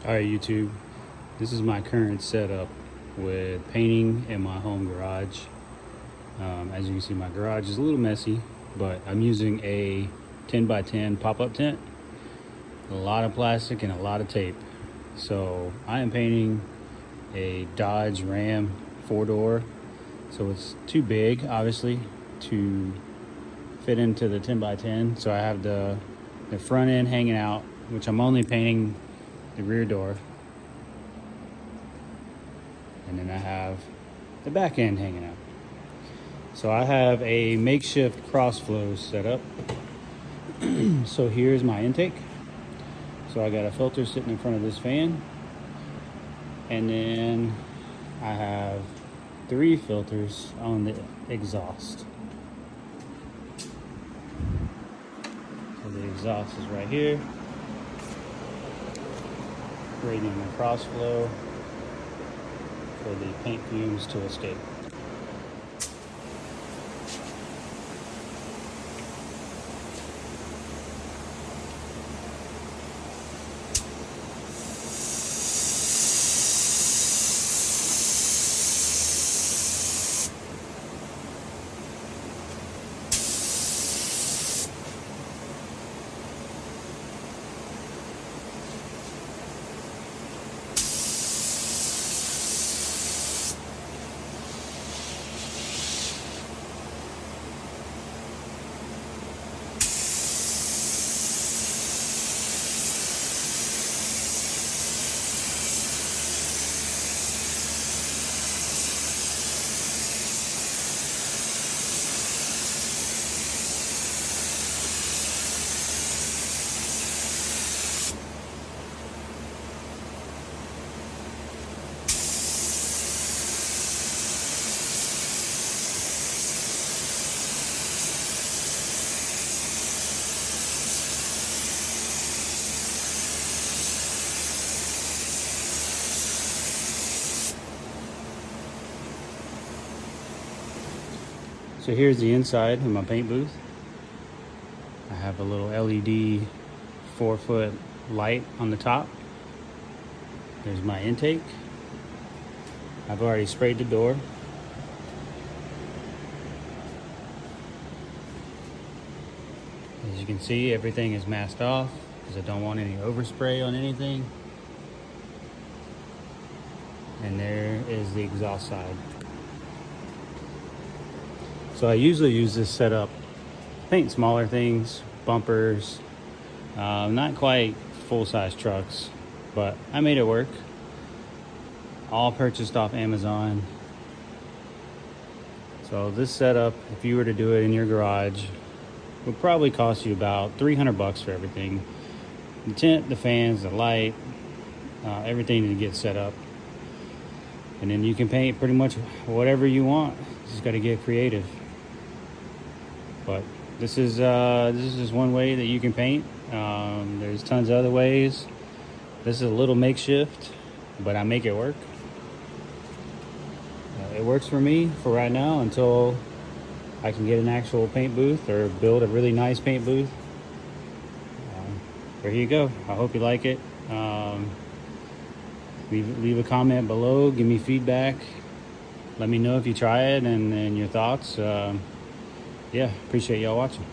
All right, YouTube, this is my current setup with painting in my home garage. As you can see, my garage is a little messy, but I'm using a 10 by 10 pop-up tent, a lot of plastic and a lot of tape. So I am painting a Dodge Ram 4-door. So it's too big, obviously, to fit into the 10 by 10. So I have the front end hanging out, which I'm only painting the rear door, and then I have the back end hanging out. So I have a makeshift cross flow set up. So here's my intake. So I got a filter sitting in front of this fan, and then I have 3 filters on the exhaust. So the exhaust is right here, creating a cross flow for the paint fumes to escape. So here's the inside of my paint booth. I have a little LED 4-foot light on the top. There's my intake. I've already sprayed the door. As you can see, everything is masked off because I don't want any overspray on anything. And there is the exhaust side. So I usually use this setup to paint smaller things, bumpers, not quite full-size trucks, but I made it work. All purchased off Amazon. So this setup, if you were to do it in your garage, would probably cost you about $300 for everything. The tent, the fans, the light, everything to get set up. And then you can paint pretty much whatever you want. You just got to get creative. But this is just one way that you can paint. There's tons of other ways. This is a little makeshift, but I make it work. It works for me for right now until I can get an actual paint booth or build a really nice paint booth. There you go. I hope you like it. Leave a comment below. Give me feedback. Let me know if you try it and your thoughts. Yeah, appreciate y'all watching.